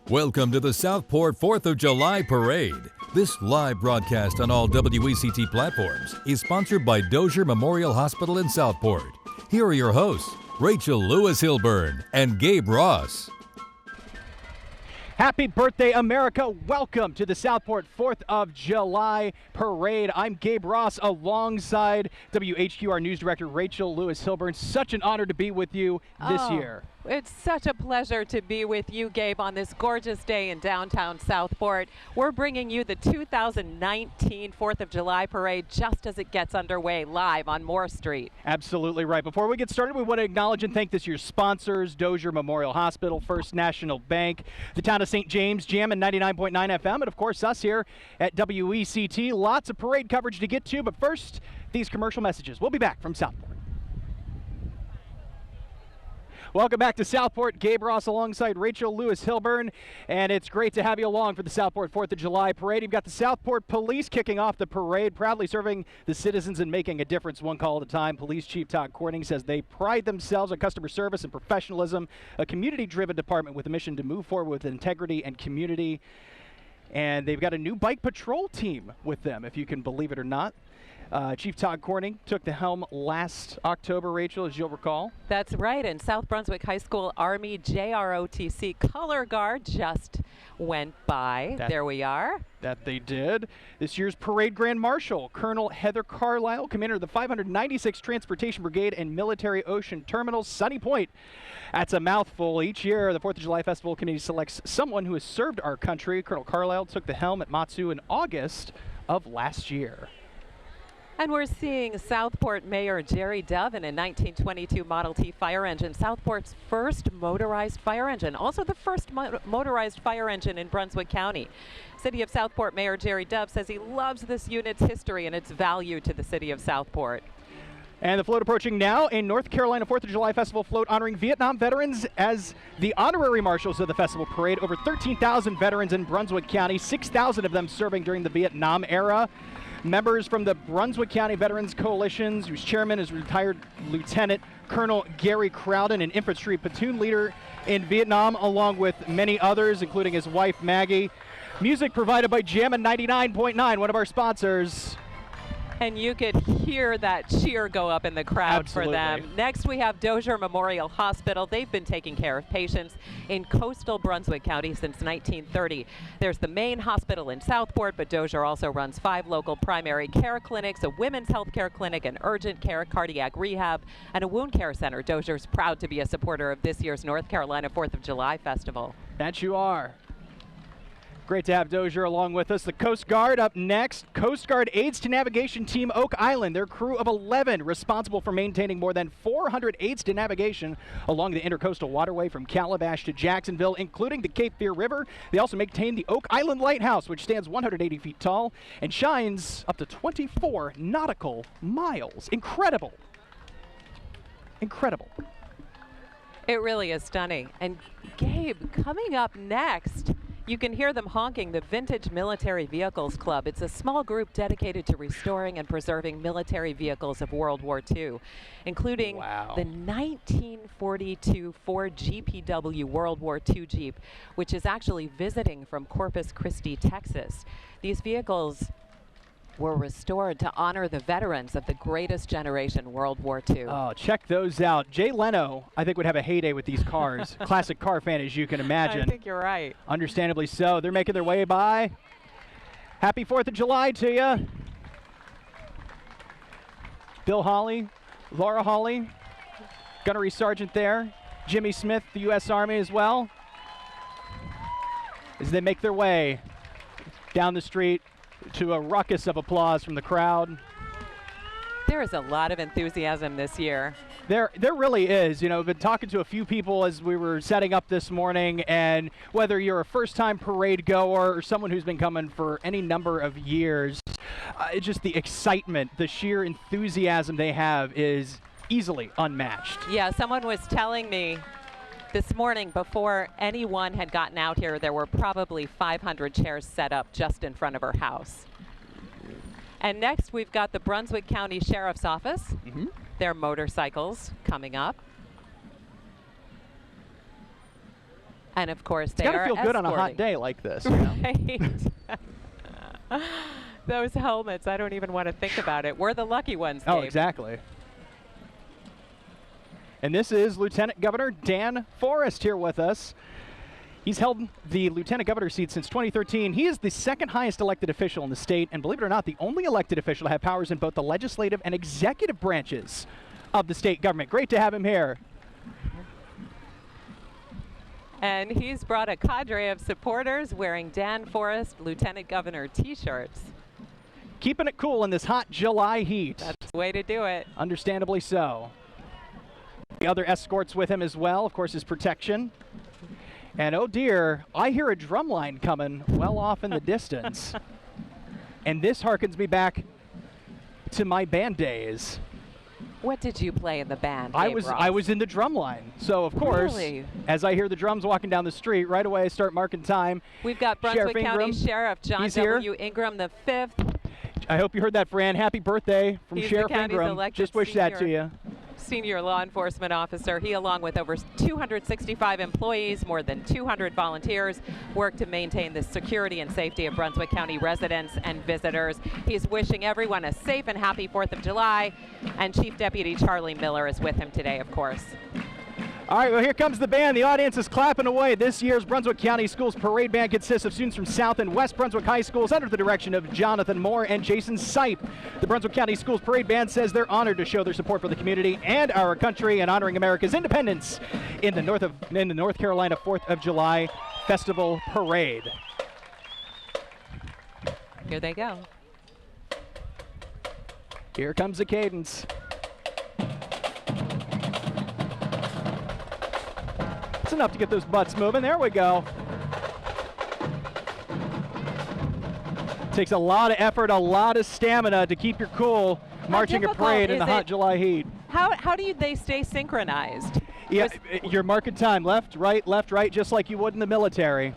Welcome to the Southport 4th of July Parade. This live broadcast on all WECT platforms is sponsored by Dozier Memorial Hospital in Southport. Here are your hosts, Rachel Lewis-Hilburn and Gabe Ross. Happy birthday, America. Welcome to the Southport 4th of July Parade. I'm Gabe Ross alongside WHQR News Director Rachel Lewis-Hilburn. Such an honor to be with you this year. It's such a pleasure to be with you, Gabe, on this gorgeous day in downtown Southport. We're bringing you the 2019 4th of July Parade just as it gets underway live on Moore Street. Absolutely right. Before we get started, we want to acknowledge and thank this year's sponsors, Dozier Memorial Hospital, First National Bank, the town of St. James, Jam and 99.9 FM, and of course us here at WECT. Lots of parade coverage to get to, but first, these commercial messages. We'll be back from Southport. Welcome back to Southport. Gabe Ross alongside Rachel Lewis-Hilburn, and it's great to have you along for the Southport 4th of July Parade. You've got the Southport Police kicking off the parade, proudly serving the citizens and making a difference one call at a time. Police Chief Todd Corning says they pride themselves on customer service and professionalism, a community-driven department with a mission to move forward with integrity and community. And they've got a new bike patrol team with them, if you can believe it or not. Chief Todd Corning took the helm last October, Rachel, as you'll recall. That's right, and South Brunswick High School Army JROTC Color Guard just went by. There we are. That they did. This year's Parade Grand Marshal, Colonel Heather Carlisle, commander of the 596th Transportation Brigade and Military Ocean Terminals, Sunny Point. That's a mouthful. Each year, the 4th of July Festival Committee selects someone who has served our country. Colonel Carlisle took the helm at Matsu in August of last year. And we're seeing Southport Mayor Jerry Dove in a 1922 Model T fire engine, Southport's first motorized fire engine, also the first motorized fire engine in Brunswick County. City of Southport Mayor Jerry Dove says he loves this unit's history and its value to the city of Southport. And the float approaching now, a North Carolina 4th of July Festival float honoring Vietnam veterans as the honorary marshals of the festival parade. Over 13,000 veterans in Brunswick County, 6,000 of them serving during the Vietnam era. Members from the Brunswick County Veterans Coalition, whose chairman is retired Lieutenant Colonel Gary Crowden, an infantry platoon leader in Vietnam, along with many others, including his wife Maggie. Music provided by Jam and 99.9, one of our sponsors. And you could hear that cheer go up in the crowd for them. Next, we have Dozier Memorial Hospital. They've been taking care of patients in coastal Brunswick County since 1930. There's the main hospital in Southport, but Dozier also runs 5 local primary care clinics, a women's health care clinic, an urgent care, cardiac rehab, and a wound care center. Dozier's proud to be a supporter of this year's North Carolina 4th of July Festival. That you are. Great to have Dozier along with us. The Coast Guard up next. Coast Guard aids to navigation team Oak Island. Their crew of 11 responsible for maintaining more than 400 aids to navigation along the intercoastal waterway from Calabash to Jacksonville, including the Cape Fear River. They also maintain the Oak Island Lighthouse, which stands 180 feet tall and shines up to 24 nautical miles. Incredible. Incredible. It really is stunning. And Gabe, coming up next, you can hear them honking the Vintage Military Vehicles Club. It's a small group dedicated to restoring and preserving military vehicles of World War II, including the 1942 Ford GPW World War II Jeep, which is actually visiting from Corpus Christi, Texas. These vehicles were restored to honor the veterans of the greatest generation, World War II. Oh, check those out. Jay Leno, I think, would have a heyday with these cars. Classic car fan, as you can imagine. I think you're right. Understandably so. They're making their way by. Happy 4th of July to you. Bill Hawley, Laura Hawley, Gunnery Sergeant there. Jimmy Smith, the U.S. Army as well, as they make their way down the street to a ruckus of applause from the crowd. There is a lot of enthusiasm this year. There really is. You know, I've been talking to a few people as we were setting up this morning, and whether you're a first-time parade goer or someone who's been coming for any number of years, it's just the excitement, the sheer enthusiasm they have is easily unmatched. Yeah, someone was telling me this morning, before anyone had gotten out here, there were probably 500 chairs set up just in front of her house. And next, we've got the Brunswick County Sheriff's Office. Their motorcycles coming up. And of course, they It's are gotta feel good on a hot escorting. day like this. You know? Right. Those helmets, I don't even want to think about it. We're the lucky ones, Oh, Gabe. exactly. And this is Lieutenant Governor Dan Forest here with us. He's held the lieutenant governor seat since 2013. He is the second highest elected official in the state, and believe it or not, the only elected official to have powers in both the legislative and executive branches of the state government. Great to have him here. And he's brought a cadre of supporters wearing Dan Forest Lieutenant Governor t-shirts. Keeping it cool in this hot July heat. That's the way to do it. Understandably so. The other escorts with him as well, of course, his protection. And oh dear, I hear a drum line coming well off in the distance. And this harkens me back to my band days. What did you play in the band, I Gabe was Ross? in the drum line. So of course, Really? as I hear the drums walking down the street, right away I start marking time. We've got Brunswick Sheriff County Ingram, Sheriff John he's here. W. Ingram the 5th. I hope you heard that, Fran. Happy birthday from He's the Sheriff county's Ingram. elected Just wish that to you. Senior law enforcement officer. He, along with over 265 employees, more than 200 volunteers, work to maintain the security and safety of Brunswick County residents and visitors. He's wishing everyone a safe and happy 4th of July. And Chief Deputy Charlie Miller is with him today, of course. All right, well, here comes the band. The audience is clapping away. This year's Brunswick County Schools Parade Band consists of students from South and West Brunswick High Schools under the direction of Jonathan Moore and Jason Sipe. The Brunswick County Schools Parade Band says they're honored to show their support for the community and our country and honoring America's independence in the North Carolina 4th of July Festival Parade. Here they go. Here comes the cadence. It's enough to get those butts moving. There we go. Takes a lot of effort, a lot of stamina to keep your cool marching a difficult parade in the is hot it? July heat. How do they stay synchronized? Yeah, you're marking time, left, right, just like you would in the military.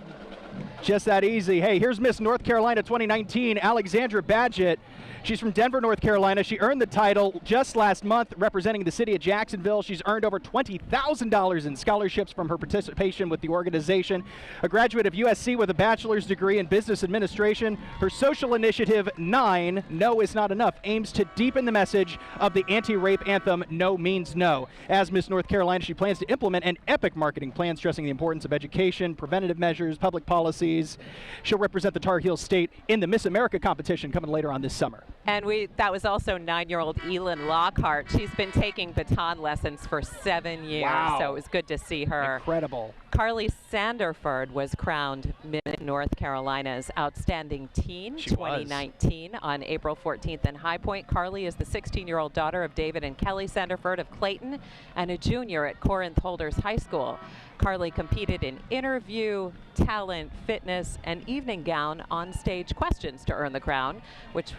Just that easy. Hey, here's Miss North Carolina 2019, Alexandra Badgett. She's from Denver, North Carolina. She earned the title just last month representing the city of Jacksonville. She's earned over $20,000 in scholarships from her participation with the organization. A graduate of USC with a bachelor's degree in business administration. Her social initiative, 9, No Is Not Enough, aims to deepen the message of the anti-rape anthem, No Means No. As Miss North Carolina, she plans to implement an epic marketing plan stressing the importance of education, preventative measures, public policies. She'll represent the Tar Heel State in the Miss America competition coming later on this summer. And that was also 9-year-old Elin Lockhart. She's been taking baton lessons for 7 years, Wow. so it was good to see her. Incredible. Carly Sanderford was crowned Miss North Carolina's Outstanding Teen She was. 2019 on April 14th in High Point. Carly is the 16-year-old daughter of David and Kelly Sanderford of Clayton and a junior at Corinth Holders High School. Carly competed in interview, talent, fitness, and evening gown on-stage questions to earn the crown, which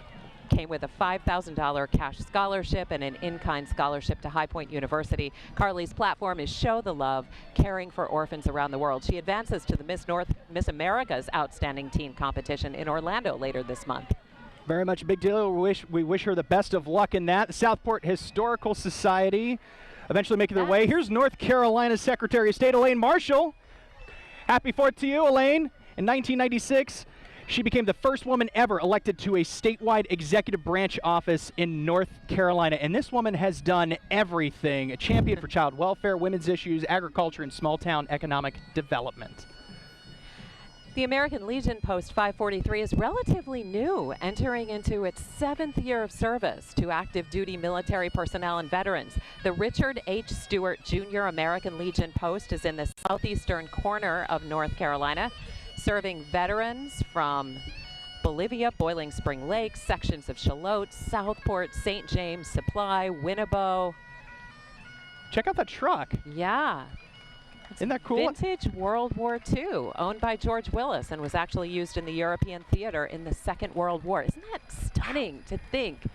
came with a $5,000 cash scholarship and an in-kind scholarship to High Point University. Carly's platform is Show the Love, caring for orphans around the world. She advances to the Miss America's Outstanding Teen competition in Orlando later this month. Very much a big deal. We wish her the best of luck in that. The Southport Historical Society eventually making their way. Here's North Carolina's Secretary of State, Elaine Marshall. Happy 4th to you, Elaine. In 1996, she became the first woman ever elected to a statewide executive branch office in North Carolina. And this woman has done everything. A champion for child welfare, women's issues, agriculture, and small-town economic development. The American Legion Post 543 is relatively new, entering into its 7th year of service to active duty military personnel and veterans. The Richard H. Stewart Jr. American Legion Post is in the southeastern corner of North Carolina, serving veterans from Bolivia, Boiling Spring Lake, sections of Charlotte, Southport, St. James, Supply, Winnebago. Check out that truck. Yeah. Isn't that cool? Vintage World War II, owned by George Willis and was actually used in the European theater in the Second World War. Isn't that stunning to think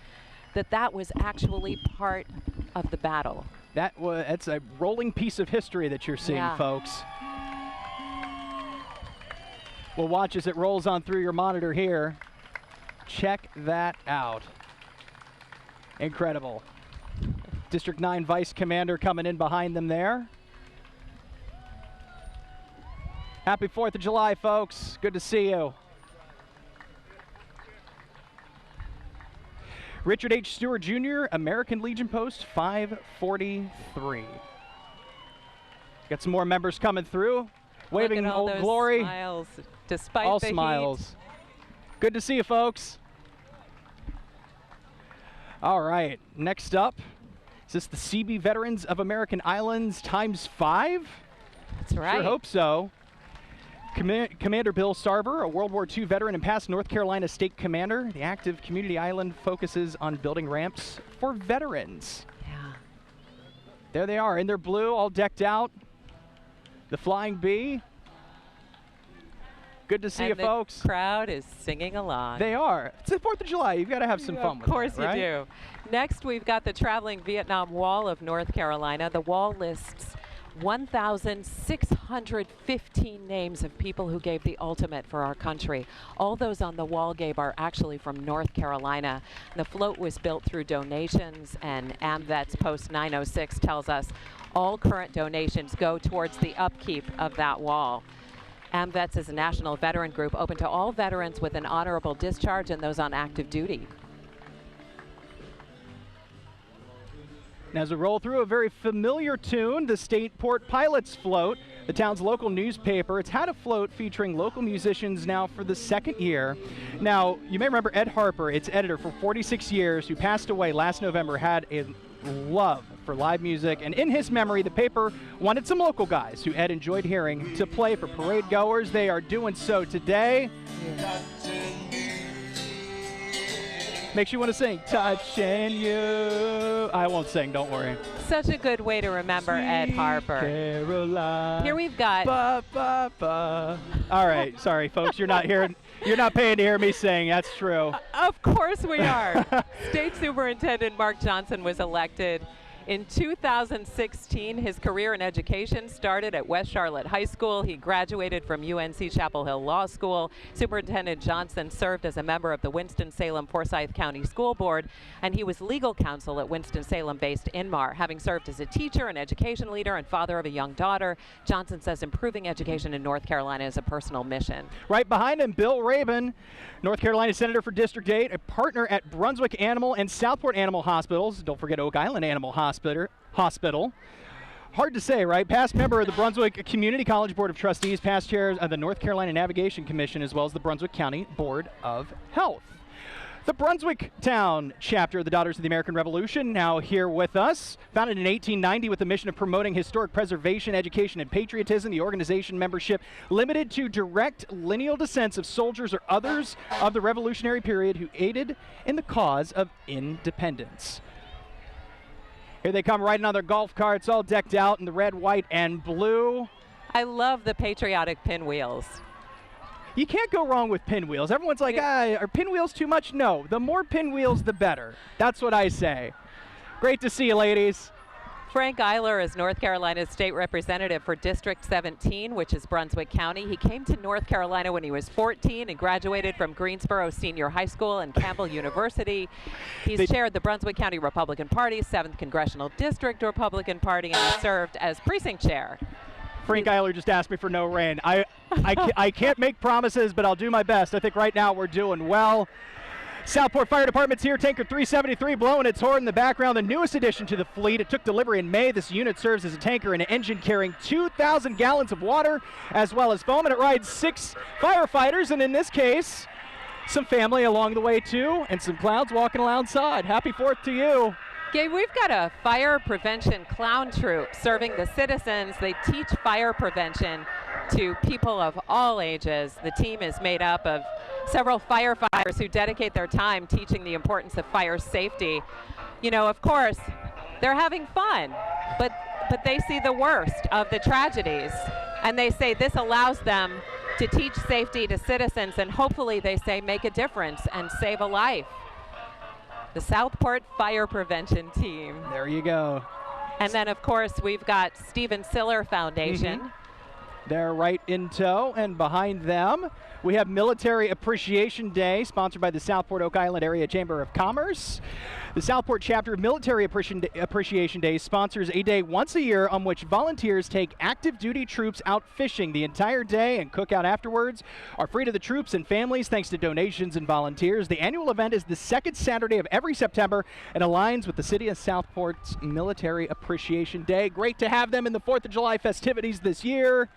that that was actually part of the battle? That's a rolling piece of history that you're seeing, Yeah. folks. Well, watch as it rolls on through your monitor here. Check that out. Incredible. District 9 Vice Commander coming in behind them there. Happy 4th of July, folks. Good to see you. Richard H. Stewart Jr., American Legion Post 543. Got some more members coming through, waving Old Glory. Smiles, despite all the smiles. heat. Good to see you, folks. All right, next up, is this the CB Veterans of American Islands ×5? That's right. Sure hope so. Commander Bill Sarver, a World War II veteran and past North Carolina State Commander. The active community island focuses on building ramps for veterans. Yeah. There they are in their blue, all decked out. The Flying Bee. Good to see you, folks. The crowd is singing along. They are. It's the 4th of July. You've got to have some fun with it, right? Of course you do. Next, we've got the traveling Vietnam Wall of North Carolina. The wall lists 1,615 names of people who gave the ultimate for our country. All those on the wall gave are actually from North Carolina. The float was built through donations, and AMVETS Post 906 tells us all current donations go towards the upkeep of that wall. AMVETS is a national veteran group open to all veterans with an honorable discharge and those on active duty. And as we roll through a very familiar tune, the State Port Pilots Float, the town's local newspaper. It's had a float featuring local musicians now for the second year. Now, you may remember Ed Harper, its editor for 46 years, who passed away last November, had a love for live music. And in his memory, the paper wanted some local guys who Ed enjoyed hearing to play for parade goers. They are doing so today. Makes you want to sing, touching you. I won't sing, don't worry. Such a good way to remember Sweet Ed Harper. Caroline. Here we've got. Ba, ba, ba. All right, sorry, folks. You're not paying to hear me sing. That's true. Of course we are. State Superintendent Mark Johnson was elected in 2016. His career in education started at West Charlotte High School. He graduated from UNC Chapel Hill Law School. Superintendent Johnson served as a member of the Winston-Salem Forsyth County School Board, and he was legal counsel at Winston-Salem-based Inmar. Having served as a teacher and education leader and father of a young daughter, Johnson says improving education in North Carolina is a personal mission. Right behind him, Bill Rabin, North Carolina Senator for District 8, a partner at Brunswick Animal and Southport Animal Hospitals. Don't forget Oak Island Animal Hospital. Hard to say, right? Past member of the Brunswick Community College Board of Trustees, past chair of the North Carolina Navigation Commission, as well as the Brunswick County Board of Health. The Brunswick Town chapter of the Daughters of the American Revolution, now here with us. Founded in 1890 with the mission of promoting historic preservation, education, and patriotism, the organization membership limited to direct lineal descents of soldiers or others of the Revolutionary period who aided in the cause of independence. Here they come riding on their golf carts, all decked out in the red, white, and blue. I love the patriotic pinwheels. You can't go wrong with pinwheels. Everyone's like, are pinwheels too much? No, the more pinwheels, the better. That's what I say. Great to see you, ladies. Frank Eiler is North Carolina's state representative for District 17, which is Brunswick County. He came to North Carolina when he was 14 and graduated from Greensboro Senior High School and Campbell University. He's chaired the Brunswick County Republican Party, 7th Congressional District Republican Party, and has served as precinct chair. Frank Eiler just asked me for no rain. I can't make promises, but I'll do my best. I think right now we're doing well. Southport Fire Department's here, Tanker 373 blowing its horn in the background, the newest addition to the fleet. It took delivery in May. This unit serves as a tanker and an engine carrying 2,000 gallons of water as well as foam, and it rides 6 firefighters, and in this case, some family along the way too, and some clowns walking alongside. Happy 4th to you. Gabe, we've got a fire prevention clown troupe serving the citizens. They teach fire prevention to people of all ages. The team is made up of several firefighters who dedicate their time teaching the importance of fire safety. You know, of course, they're having fun, but they see the worst of the tragedies, and they say this allows them to teach safety to citizens, and hopefully, they say, make a difference and save a life. The Southport Fire Prevention Team. There you go. And then, of course, we've got Stephen Siller Foundation. They're right in tow, and behind them, we have Military Appreciation Day, sponsored by the Southport Oak Island Area Chamber of Commerce. The Southport chapter of Military Appreciation Day sponsors a day once a year on which volunteers take active duty troops out fishing the entire day and cook out afterwards are free to the troops and families thanks to donations and volunteers. The annual event is the second Saturday of every September and aligns with the City of Southport's Military Appreciation Day. Great to have them in the 4th of July festivities this year.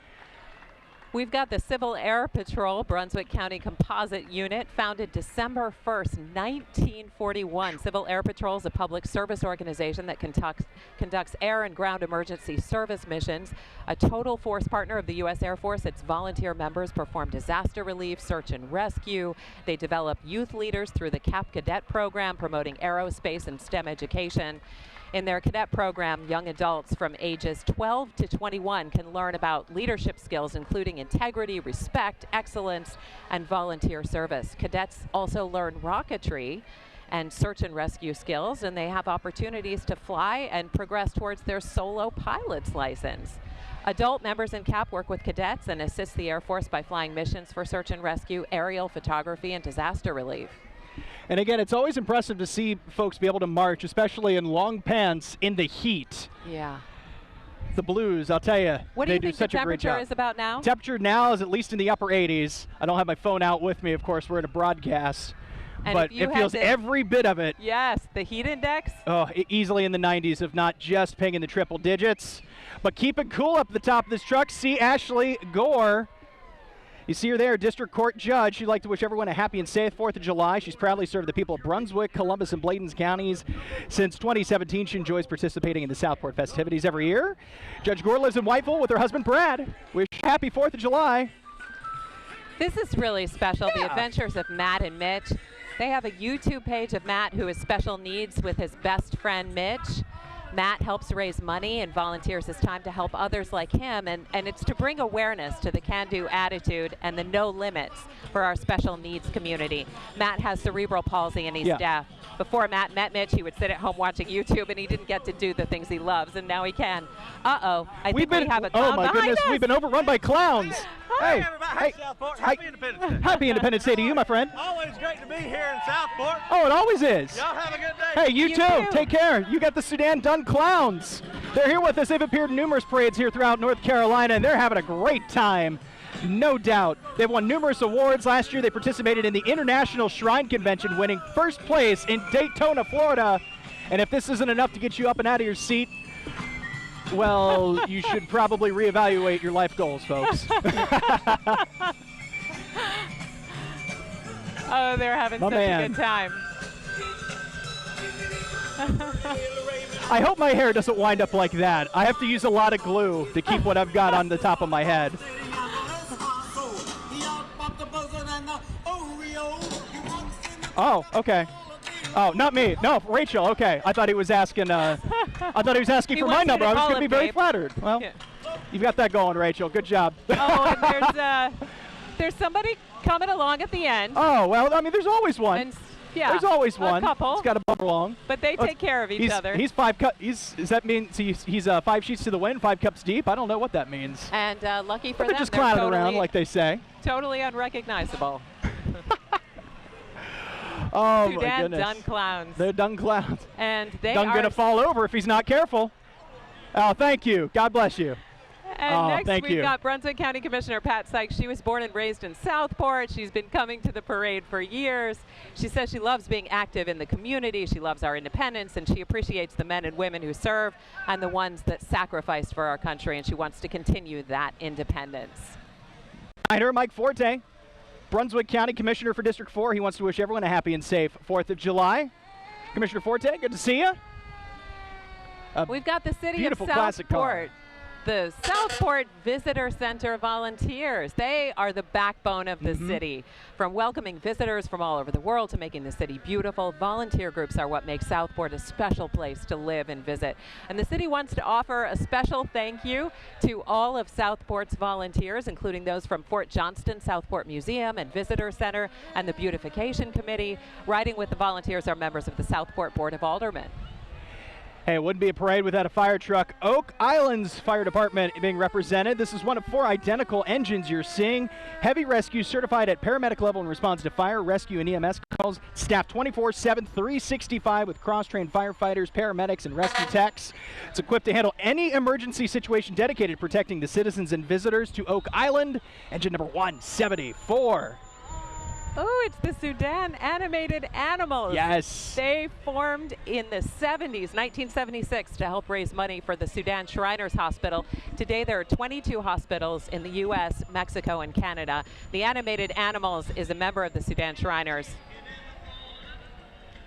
We've got the Civil Air Patrol, Brunswick County Composite Unit, founded December 1st, 1941. Civil Air Patrol is a public service organization that conducts air and ground emergency service missions. A total force partner of the U.S. Air Force, its volunteer members perform disaster relief, search and rescue. They develop youth leaders through the CAP Cadet program, promoting aerospace and STEM education. In their cadet program, young adults from ages 12 to 21 can learn about leadership skills, including integrity, respect, excellence, and volunteer service. Cadets also learn rocketry and search and rescue skills, and they have opportunities to fly and progress towards their solo pilot's license. Adult members in CAP work with cadets and assist the Air Force by flying missions for search and rescue, aerial photography, and disaster relief. And again, it's always impressive to see folks be able to march, especially in long pants in the heat. Yeah. The Blues, I'll tell you, what do they you do think such the a great job. temperature is about now? Temperature now is at least in the upper 80s. I don't have my phone out with me, of course, we're in a broadcast. And but it feels every bit of it. Yes, the heat index. Oh, easily in the 90s, if not just pinging the triple digits. But keep it cool up at the top of this truck. See Ashley Gore. You see her there, District Court Judge. She'd like to wish everyone a happy and safe 4th of July. She's proudly served the people of Brunswick, Columbus, and Bladen counties. Since 2017, she enjoys participating in the Southport festivities every year. Judge Gore lives in Whiteville with her husband, Brad. Wish you a happy 4th of July. This is really special, The Adventures of Matt and Mitch. They have a YouTube page of Matt, who has special needs with his best friend, Mitch. Matt helps raise money and volunteers his time to help others like him, and it's to bring awareness to the can-do attitude and the no limits for our special needs community. Matt has cerebral palsy and he's deaf. Before Matt met Mitch, he would sit at home watching YouTube and he didn't get to do the things he loves, and now he can. Uh-oh, I think we have a clown my goodness, us. we've been overrun by clowns. Hey, everybody. Hey, Southport. Happy Independence Day. Happy Independence Day to you, my friend. Always great to be here in Southport. Oh, it always is. Y'all have a good day. Hey, you too. Take care. You got the Sudan Dun Clowns. They're here with us. They've appeared in numerous parades here throughout North Carolina, and they're having a great time. No doubt. They've won numerous awards. Last year, they participated in the International Shrine Convention, winning first place in Daytona, Florida. And if this isn't enough to get you up and out of your seat, well, you should probably reevaluate your life goals, folks. Oh, they're having such a good time. I hope my hair doesn't wind up like that. I have to use a lot of glue to keep what I've got on the top of my head. Oh, okay. Oh, not me. No, Rachel. Okay. I thought he was asking. I thought he was asking for my number. I was going to be very flattered. Well, you've got that going, Rachel. Good job. Oh, and there's somebody coming along at the end. Oh well, I mean, there's always one. And yeah, there's always one. A couple. He's got to bump along. But they take care of each other. He's 5 cups. Does that mean he's 5 sheets to the wind, 5 cups deep? I don't know what that means. And lucky for but them, they're just clowning around, like they say. Totally unrecognizable. Oh Sudan my goodness. Dun Clowns. They're Dun Clowns. And they Dun are gonna fall over if he's not careful. Oh, thank you. God bless you. And next we've got Brunswick County Commissioner Pat Sykes. She was born and raised in Southport. She's been coming to the parade for years. She says she loves being active in the community. She loves our independence, and she appreciates the men and women who serve and the ones that sacrificed for our country, and she wants to continue that independence. I heard Mike Forte, Brunswick County Commissioner for District 4. He wants to wish everyone a happy and safe 4th of July. Commissioner Forte, good to see you. We've got the city of classic car. Southport. The Southport Visitor Center volunteers. They are the backbone of the city. From welcoming visitors from all over the world to making the city beautiful, volunteer groups are what makes Southport a special place to live and visit. And the city wants to offer a special thank you to all of Southport's volunteers, including those from Fort Johnston Southport Museum and Visitor Center and the Beautification Committee. Riding with the volunteers are members of the Southport Board of Aldermen. Hey, it wouldn't be a parade without a fire truck. Oak Island's fire department being represented. This is one of 4 identical engines you're seeing. Heavy rescue certified at paramedic level in response to fire, rescue, and EMS calls. Staffed 24/7, 365 with cross-trained firefighters, paramedics, and rescue techs. It's equipped to handle any emergency situation, dedicated to protecting the citizens and visitors to Oak Island. Engine number 174. Oh, it's the Sudan Animated Animals. Yes. They formed in the 70s, 1976, to help raise money for the Sudan Shriners Hospital. Today, there are 22 hospitals in the U.S., Mexico, and Canada. The Animated Animals is a member of the Sudan Shriners.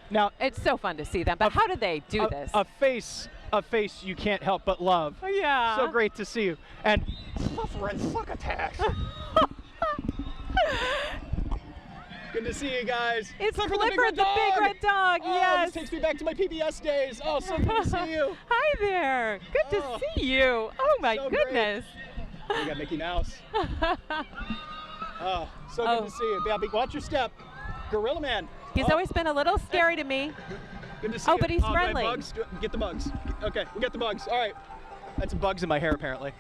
Now, it's so fun to see them, but how do they do this? A face you can't help but love. Oh, yeah. So great to see you. And suffering suck attacks. Good to see you guys. It's Clifford Clifford the Big Red Dog, yes. This takes me back to my PBS days. Oh, so good to see you. Hi there. Good to see you. Oh, my so goodness. You got Mickey Mouse. Oh, so good to see you. Babby, watch your step. Gorilla Man. He's always been a little scary to me. Good to see you. But he's friendly. Bugs? Get the bugs. Okay, we got the bugs. All right. That's bugs in my hair, apparently.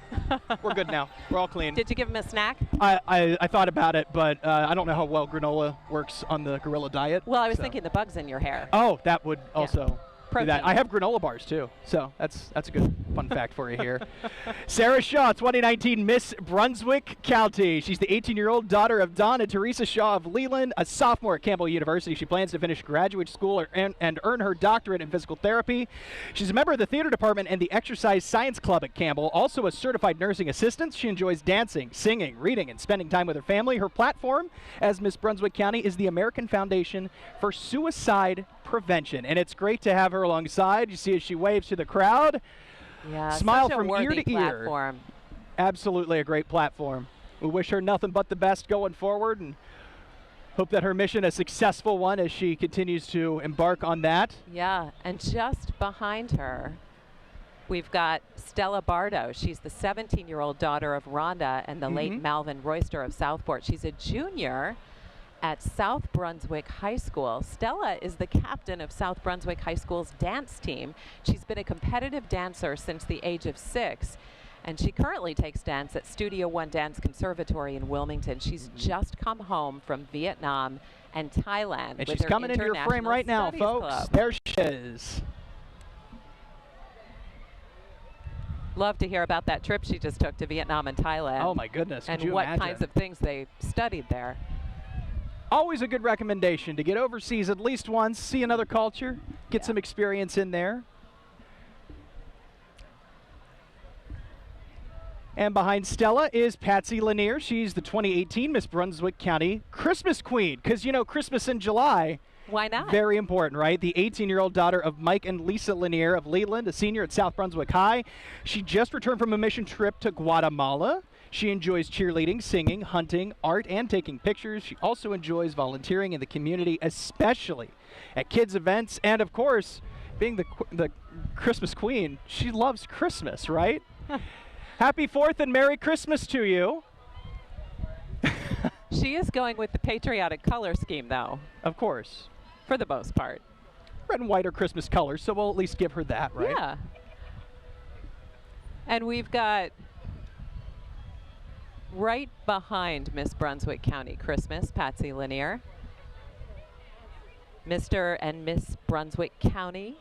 We're good now. We're all clean. Did you give him a snack? I thought about it, but I don't know how well granola works on the gorilla diet. Well, I was thinking the bugs in your hair. Oh, that would also do that. Protein. I have granola bars, too. So that's a good fun fact for you here. Sarah Shaw, 2019 Miss Brunswick County. She's the 18-year-old daughter of Don and Teresa Shaw of Leland, a sophomore at Campbell University. She plans to finish graduate school and earn her doctorate in physical therapy. She's a member of the theater department and the exercise science club at Campbell, also a certified nursing assistant. She enjoys dancing, singing, reading, and spending time with her family. Her platform as Miss Brunswick County is the American Foundation for Suicide Prevention, and it's great to have her alongside. You see as she waves to the crowd. Yeah, smile such a from ear worthy to platform. ear. Absolutely a great platform. We wish her nothing but the best going forward and hope that her mission is a successful one as she continues to embark on that. Yeah, and just behind her, we've got Stella Bardo. She's the 17-year-old daughter of Rhonda and the late Malvin Royster of Southport. She's a junior at South Brunswick High School. Stella is the captain of South Brunswick High School's dance team. She's been a competitive dancer since the age of 6, and she currently takes dance at Studio One Dance Conservatory in Wilmington. She's just come home from Vietnam and Thailand. And with she's her coming into your frame International right now, Studies folks. Club. There she is. Love to hear about that trip she just took to Vietnam and Thailand. Oh my goodness, and could you what imagine? kinds of things they studied there. Always a good recommendation to get overseas at least once, see another culture, get some experience in there. And behind Stella is Patsy Lanier. She's the 2018 Miss Brunswick County Christmas Queen. Because, you know, Christmas in July. Why not? Very important, right? The 18-year-old daughter of Mike and Lisa Lanier of Leland, a senior at South Brunswick High. She just returned from a mission trip to Guatemala. She enjoys cheerleading, singing, hunting, art, and taking pictures. She also enjoys volunteering in the community, especially at kids' events. And, of course, being the Christmas Queen, she loves Christmas, right? Happy 4th and Merry Christmas to you. She is going with the patriotic color scheme, though. Of course. For the most part. Red and white are Christmas colors, so we'll at least give her that, right? Yeah. And we've got right behind Miss Brunswick County Christmas, Patsy Lanier. Mr. and Miss Brunswick County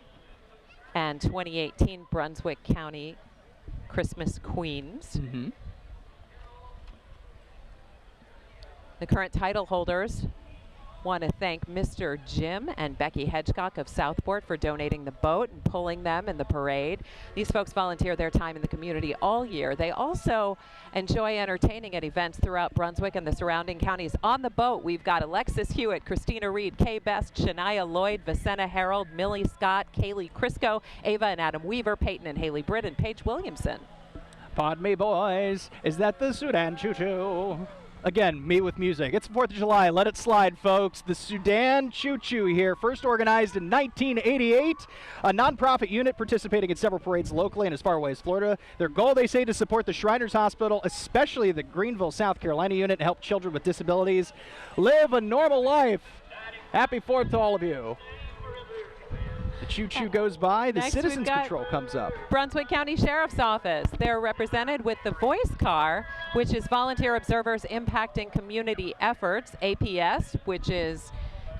and 2018 Brunswick County Christmas Queens. The current title holders want to thank Mr. Jim and Becky Hedgecock of Southport for donating the boat and pulling them in the parade. These folks volunteer their time in the community all year. They also enjoy entertaining at events throughout Brunswick and the surrounding counties. On the boat, we've got Alexis Hewitt, Christina Reed, Kay Best, Shania Lloyd, Vicenna Harold, Millie Scott, Kaylee Crisco, Ava and Adam Weaver, Peyton and Haley Britt, and Paige Williamson. Pardon me, boys. Is that the Sudan choo-choo? Again, me with music. It's 4th of July. Let it slide, folks. The Sudan Choo Choo here, first organized in 1988. A nonprofit unit participating in several parades locally and as far away as Florida. Their goal, they say, to support the Shriners Hospital, especially the Greenville, South Carolina unit, and help children with disabilities live a normal life. Happy 4th to all of you. The choo-choo goes by. The Next Citizens Patrol comes up. Brunswick County Sheriff's Office. They're represented with the Voice Car, which is Volunteer Observers Impacting Community Efforts, APS, which is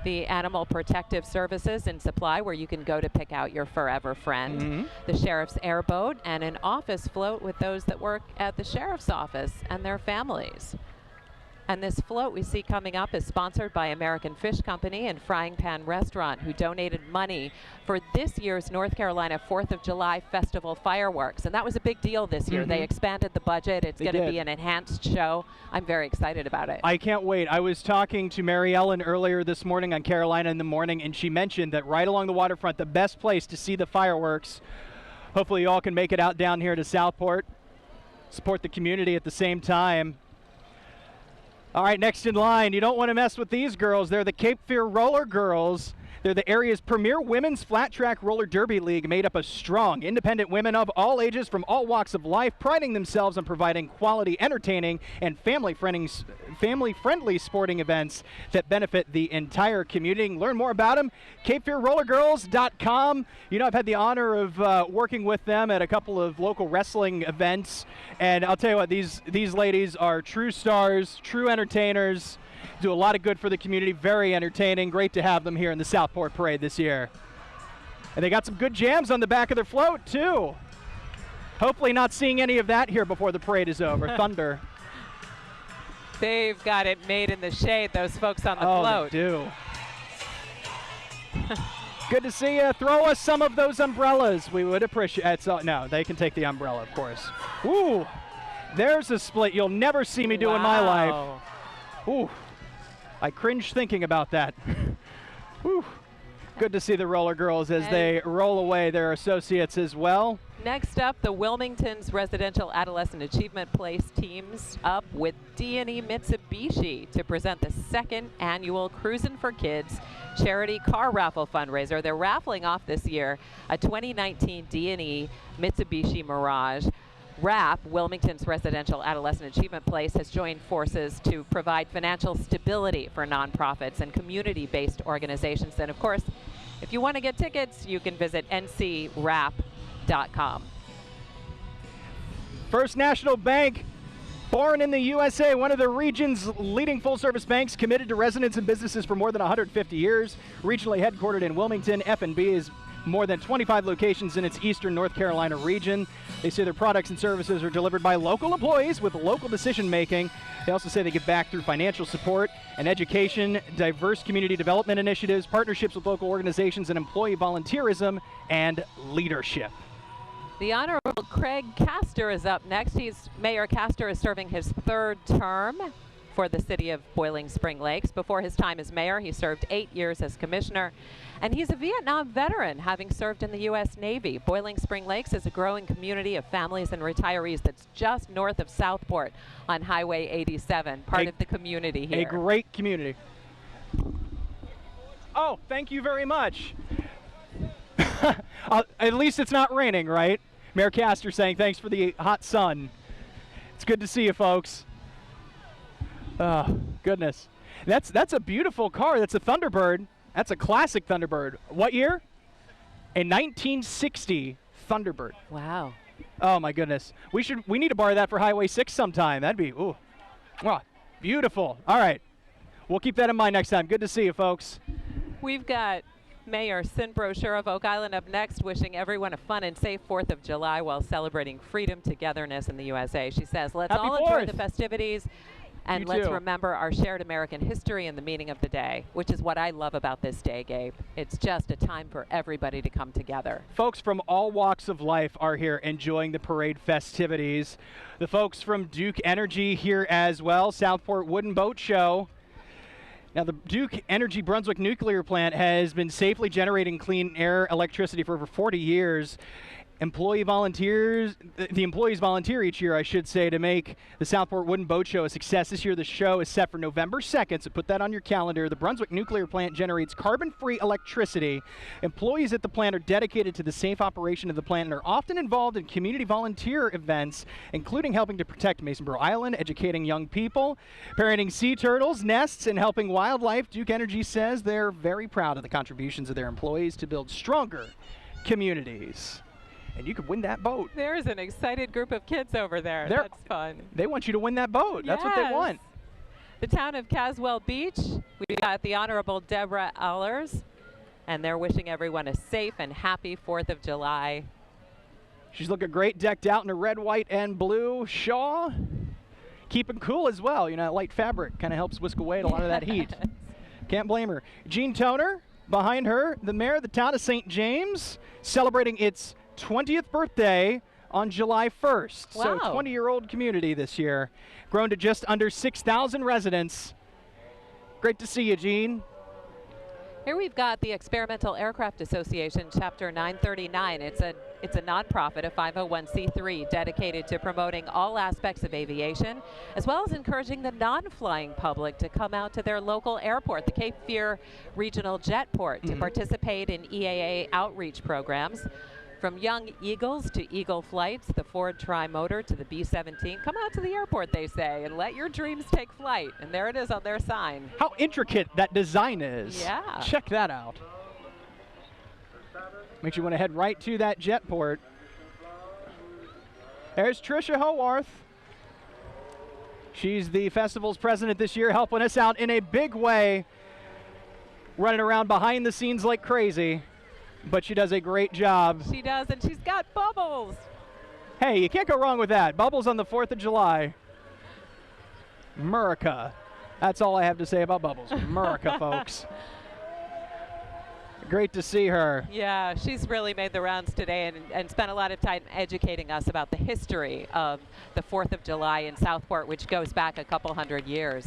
the Animal Protective Services and Supply, where you can go to pick out your forever friend. The Sheriff's Airboat, and an office float with those that work at the Sheriff's Office and their families. And this float we see coming up is sponsored by American Fish Company and Frying Pan Restaurant, who donated money for this year's North Carolina 4th of July Festival fireworks. And that was a big deal this year. They expanded the budget. It's going to be an enhanced show. I'm very excited about it. I can't wait. I was talking to Mary Ellen earlier this morning on Carolina in the Morning, and she mentioned that right along the waterfront, the best place to see the fireworks. Hopefully you all can make it out down here to Southport, support the community at the same time. All right, next in line, you don't want to mess with these girls. They're the Cape Fear Roller Girls. They're the area's premier women's flat track roller derby league, made up of strong, independent women of all ages from all walks of life, priding themselves on providing quality, entertaining, and family-friendly sporting events that benefit the entire community. Learn more about them, CapeFearRollerGirls.com. You know, I've had the honor of working with them at a couple of local wrestling events, and I'll tell you what, these ladies are true stars, true entertainers. Do a lot of good for the community, very entertaining. Great to have them here in the Southport Parade this year. And they got some good jams on the back of their float, too. Hopefully not seeing any of that here before the parade is over. Thunder. They've got it made in the shade, those folks on the float. They do. Good to see you. Throw us some of those umbrellas. We would appreciate it. No, they can take the umbrella, of course. Ooh, there's a split you'll never see me do in my life. Ooh. I cringe thinking about that. Whew. Good to see the Roller Girls as they roll away their associates as well. Next up, the Wilmington's Residential Adolescent Achievement Place teams up with D&E Mitsubishi to present the second annual Cruisin' for Kids charity car raffle fundraiser. They're raffling off this year a 2019 D&E Mitsubishi Mirage. RAP, Wilmington's Residential Adolescent Achievement Place, has joined forces to provide financial stability for nonprofits and community-based organizations. And of course, if you want to get tickets, you can visit ncrap.com. First National Bank, born in the USA, one of the region's leading full-service banks, committed to residents and businesses for more than 150 years. Regionally headquartered in Wilmington, F&B is more than 25 locations in its eastern North Carolina region. They say their products and services are delivered by local employees with local decision-making. They also say they give back through financial support and education, diverse community development initiatives, partnerships with local organizations, and employee volunteerism and leadership. The Honorable Craig Castor is up next. Mayor Castor is serving his third term for the city of Boiling Spring Lakes. Before his time as mayor, he served 8 years as commissioner, and he's a Vietnam veteran, having served in the U.S. Navy. Boiling Spring Lakes is a growing community of families and retirees that's just north of Southport on Highway 87, part of the community here. A great community. Oh, thank you very much. At least it's not raining, right? Mayor Castor saying thanks for the hot sun. It's good to see you, folks. Oh, goodness. That's a beautiful car. That's a Thunderbird. That's a classic Thunderbird. What year? A 1960 Thunderbird. Wow. Oh, my goodness. We need to borrow that for Highway 6 sometime. That'd be, ooh. Wow, beautiful. All right. We'll keep that in mind next time. Good to see you, folks. We've got Mayor Sin Brochure of Oak Island up next, wishing everyone a fun and safe 4th of July while celebrating freedom, togetherness in the USA. She says, let's Happy all 4th. enjoy the festivities. And let's remember our shared American history and the meaning of the day, which is what I love about this day, Gabe. It's just a time for everybody to come together. Folks from all walks of life are here enjoying the parade festivities. The folks from Duke Energy here as well, Southport Wooden Boat Show. Now, the Duke Energy Brunswick nuclear plant has been safely generating clean air electricity for over 40 years. employees volunteer each year, I should say, to make the Southport Wooden Boat Show a success. This year, the show is set for November 2nd, so put that on your calendar. The Brunswick nuclear plant generates carbon-free electricity. Employees at the plant are dedicated to the safe operation of the plant and are often involved in community volunteer events, including helping to protect Masonboro Island, educating young people, parenting sea turtles, nests, and helping wildlife. Duke Energy says they're very proud of the contributions of their employees to build stronger communities. And you could win that boat. There's an excited group of kids over there. That's fun. They want you to win that boat. Yes. That's what they want. The town of Caswell Beach, we've got the Honorable Deborah Allers, and they're wishing everyone a safe and happy 4th of July. She's looking great, decked out in a red, white, and blue shawl. Keeping cool as well. You know, that light fabric kind of helps whisk away a lot of that heat. Can't blame her. Jean Toner, behind her, the mayor of the town of St. James, celebrating its 20th birthday on July 1st. Wow. So 20-year-old community this year, grown to just under 6,000 residents. Great to see you, Jean. Here we've got the Experimental Aircraft Association, Chapter 939. It's a nonprofit, a 501c3, dedicated to promoting all aspects of aviation, as well as encouraging the non-flying public to come out to their local airport, the Cape Fear Regional Jetport, to participate in EAA outreach programs. From Young Eagles to Eagle Flights, the Ford Tri-Motor to the B-17. Come out to the airport, they say, and let your dreams take flight. And there it is on their sign. How intricate that design is. Yeah. Check that out. Makes you want to head right to that jetport. There's Tricia Howarth. She's the festival's president this year, helping us out in a big way, running around behind the scenes like crazy. But she does a great job. She does, and she's got bubbles. Hey, you can't go wrong with that. Bubbles on the 4th of July. America. That's all I have to say about Bubbles. America, folks. Great to see her. Yeah, she's really made the rounds today and spent a lot of time educating us about the history of the 4th of July in Southport, which goes back a couple hundred years.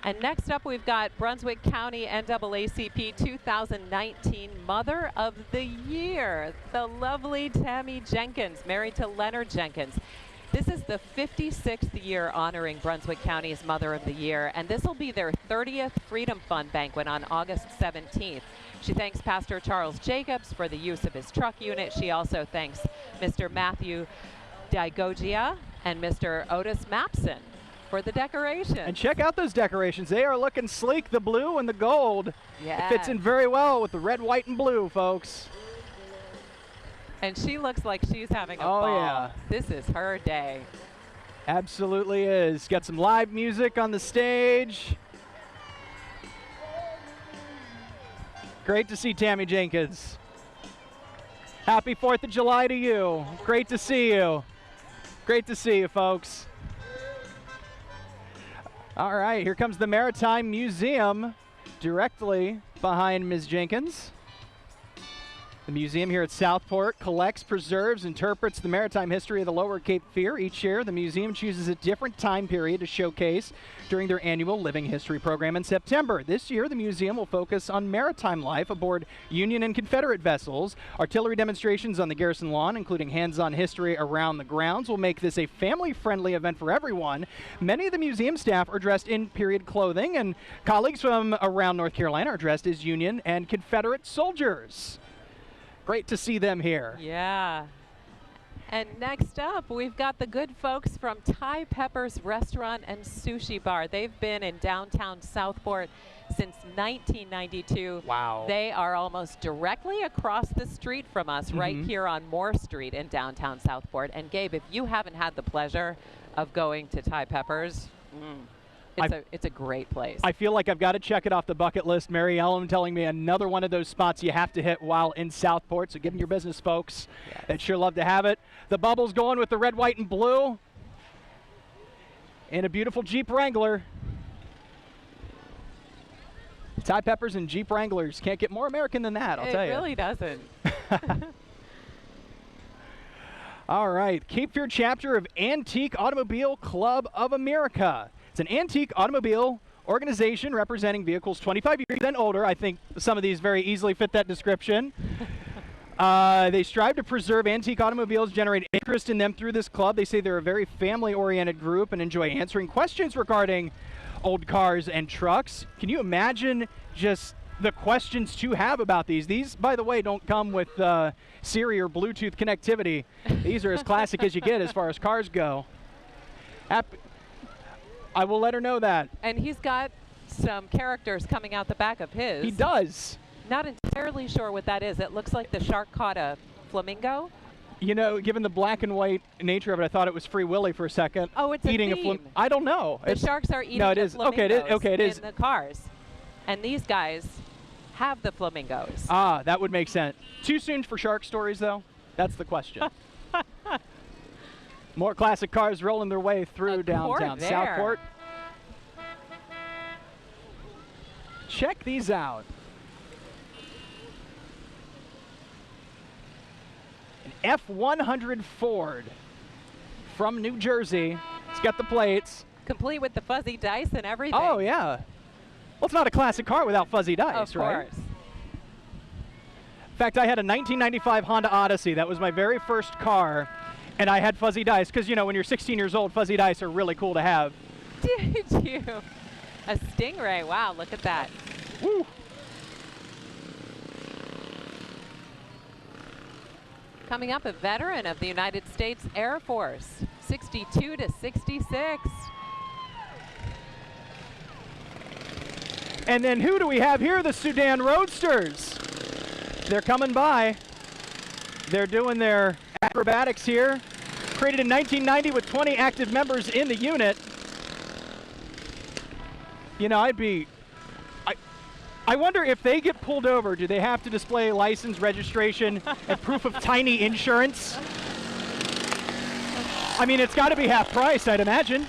And next up, we've got Brunswick County NAACP 2019 Mother of the Year, the lovely Tammy Jenkins, married to Leonard Jenkins. This is the 56th year honoring Brunswick County's Mother of the Year, and this will be their 30th Freedom Fund banquet on August 17th. She thanks Pastor Charles Jacobs for the use of his truck unit. She also thanks Mr. Matthew Digogia and Mr. Otis Mapson for the decorations. And check out those decorations. They are looking sleek, the blue and the gold. Yeah. It fits in very well with the red, white, and blue, folks. And she looks like she's having a ball. Yeah. This is her day. Absolutely is. Got some live music on the stage. Great to see Tammy Jenkins. Happy 4th of July to you. Great to see you. Great to see you, folks. All right, here comes the Maritime Museum directly behind Ms. Jenkins. The museum here at Southport collects, preserves, interprets the maritime history of the Lower Cape Fear. Each year, the museum chooses a different time period to showcase during their annual Living History program in September. This year, the museum will focus on maritime life aboard Union and Confederate vessels. Artillery demonstrations on the Garrison Lawn, including hands-on history around the grounds, will make this a family-friendly event for everyone. Many of the museum staff are dressed in period clothing, and colleagues from around North Carolina are dressed as Union and Confederate soldiers. Great to see them here. Yeah. And next up, we've got the good folks from Thai Pepper's Restaurant and Sushi Bar. They've been in downtown Southport since 1992. Wow. They are almost directly across the street from us, right here on Moore Street in downtown Southport. And Gabe, if you haven't had the pleasure of going to Thai Pepper's, it's a great place. I feel like I've got to check it off the bucket list. Mary Ellen telling me another one of those spots you have to hit while in Southport. So give them your business, folks. Yes. They'd sure love to have it. The Bubbles going with the red, white, and blue. In a beautiful Jeep Wrangler. Thai Peppers and Jeep Wranglers. Can't get more American than that, I'll tell you. It really doesn't. All right. Cape Fear chapter of Antique Automobile Club of America. It's an antique automobile organization representing vehicles 25 years and older. I think some of these very easily fit that description. They strive to preserve antique automobiles, generate interest in them through this club. They say they're a very family-oriented group and enjoy answering questions regarding old cars and trucks. Can you imagine just the questions to have about these? These, by the way, don't come with Siri or Bluetooth connectivity. These are as classic as you get as far as cars go. I will let her know that. And he's got some characters coming out the back of his. He does. Not entirely sure what that is. It looks like the shark caught a flamingo. You know, given the black and white nature of it, I thought it was Free Willy for a second. Oh, it's eating a theme. I don't know. The sharks are eating no, it the is. flamingos Okay, it is. in the cars. And these guys have the flamingos. Ah, that would make sense. Too soon for shark stories, though? That's the question. More classic cars rolling their way through downtown Southport. Check these out. An F-100 Ford from New Jersey. It's got the plates. Complete with the fuzzy dice and everything. Oh, yeah. Well, it's not a classic car without fuzzy dice, right? Of course. In fact, I had a 1995 Honda Odyssey. That was my very first car, and I had fuzzy dice because, you know, when you're 16 years old, fuzzy dice are really cool to have. Did you? A Stingray. Wow, look at that. Woo. Coming up, a veteran of the United States Air Force, 62 to 66. And then who do we have here? The Sudan Roadsters. They're coming by. They're doing their acrobatics here. Created in 1990 with 20 active members in the unit. You know, I wonder if they get pulled over, do they have to display license, registration, and proof of tiny insurance? I mean, it's got to be half price, I'd imagine.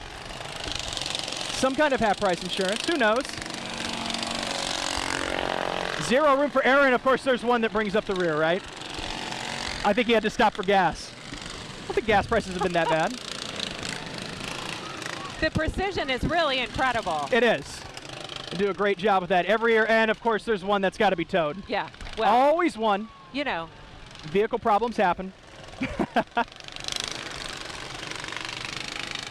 Some kind of half price insurance, who knows? Zero room for error, and of course there's one that brings up the rear, right? I think he had to stop for gas. I don't think gas prices have been that bad. The precision is really incredible. It is. They do a great job with that every year, and of course there's one that's got to be towed. Yeah, well, always one. You know. Vehicle problems happen.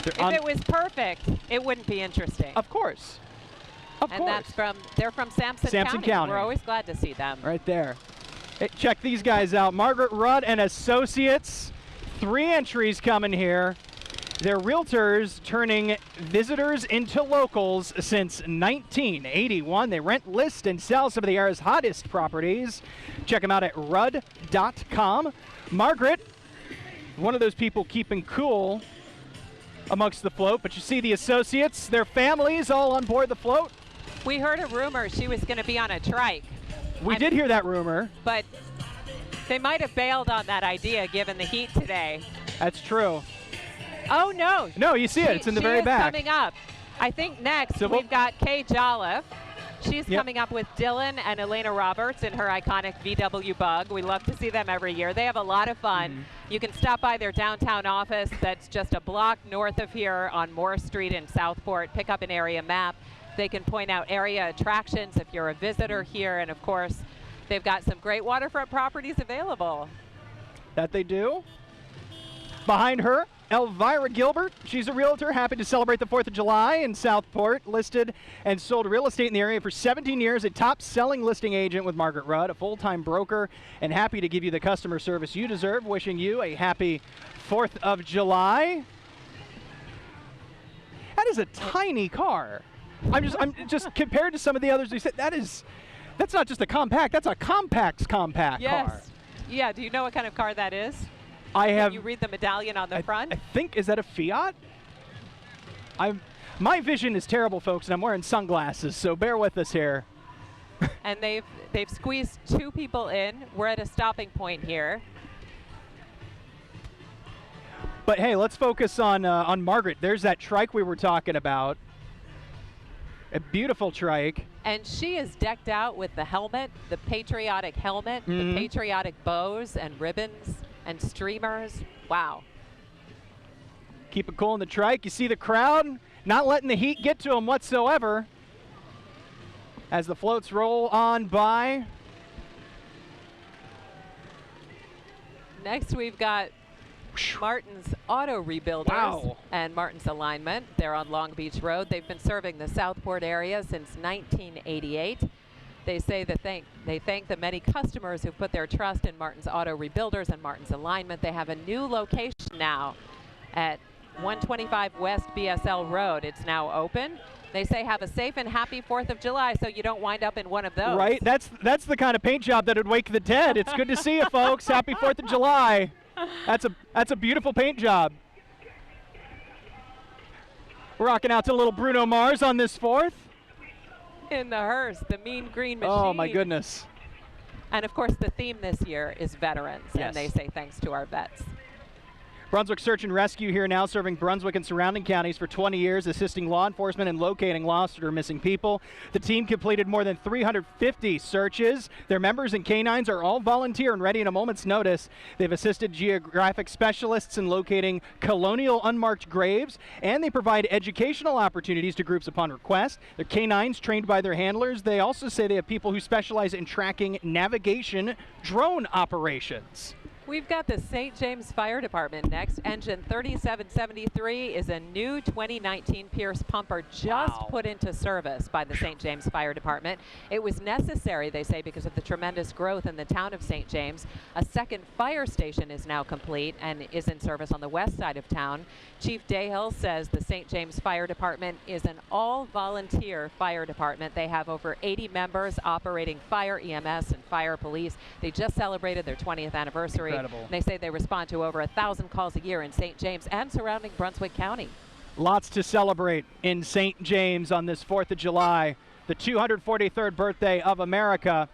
If it was perfect, it wouldn't be interesting. Of course. Of and course. They're from Sampson County. We're always glad to see them. Right there. Hey, check these guys out. Margaret Rudd and Associates. 3 entries coming here. They're realtors turning visitors into locals since 1981. They rent, list, and sell some of the area's hottest properties. Check them out at rudd.com. Margaret, one of those people keeping cool amongst the float, but you see the associates, their families all on board the float. We heard a rumor she was going to be on a trike. We did hear that rumor. But they might have bailed on that idea given the heat today. That's true. Oh, no. No, you see it. It's in the very back. Coming up. I think next we've got Kay Jolliffe. She's coming up with Dylan and Elena Roberts in her iconic VW Bug. We love to see them every year. They have a lot of fun. You can stop by their downtown office that's just a block north of here on Moore Street in Southport. Pick up an area map. They can point out area attractions if you're a visitor here. And, of course, they've got some great waterfront properties available. That they do. Behind her, Elvira Gilbert. She's a realtor, happy to celebrate the 4th of July in Southport. Listed and sold real estate in the area for 17 years. A top-selling listing agent with Margaret Rudd, a full-time broker, and happy to give you the customer service you deserve. Wishing you a happy 4th of July. That is a tiny car. I'm just compared to some of the others we said, that's not just a compact, that's a compact car. Yeah, do you know what kind of car that is? Can you read the medallion on the front? I think, is that a Fiat? My vision is terrible, folks, and I'm wearing sunglasses, so bear with us here. And they've squeezed 2 people in. We're at a stopping point here. But hey, let's focus on Margaret. There's that trike we were talking about. A beautiful trike. And she is decked out with the helmet, the patriotic helmet, the patriotic bows and ribbons and streamers. Wow. Keep it cool in the trike. You see the crowd not letting the heat get to them whatsoever as the floats roll on by. Next, we've got Martin's Auto Rebuilders and Martin's Alignment. They're on Long Beach Road. They've been serving the Southport area since 1988. They say that they thank the many customers who put their trust in Martin's Auto Rebuilders and Martin's Alignment. They have a new location now at 125 West BSL Road. It's now open. They say have a safe and happy 4th of July so you don't wind up in one of those. Right? That's the kind of paint job that would wake the dead. It's good to see you, folks. Happy 4th of July. That's a beautiful paint job. We're rocking out to a little Bruno Mars on this 4th. In the hearse, the Mean Green Machine. Oh, my goodness. And, of course, the theme this year is veterans, and they say thanks to our vets. Brunswick Search and Rescue here now, serving Brunswick and surrounding counties for 20 years, assisting law enforcement in locating lost or missing people. The team completed more than 350 searches. Their members and canines are all volunteer and ready at a moment's notice. They've assisted geographic specialists in locating colonial unmarked graves, and they provide educational opportunities to groups upon request. Their canines trained by their handlers. They also say they have people who specialize in tracking navigation drone operations. We've got the St. James Fire Department next. Engine 3773 is a new 2019 Pierce pumper just put into service by the St. James Fire Department. It was necessary, they say, because of the tremendous growth in the town of St. James. A second fire station is now complete and is in service on the west side of town. Chief Dayhill says the St. James Fire Department is an all-volunteer fire department. They have over 80 members operating fire, EMS, and fire police. They just celebrated their 20th anniversary. Incredible. They say they respond to over 1,000 calls a year in St. James and surrounding Brunswick County. Lots to celebrate in St. James on this 4th of July, the 243rd birthday of America.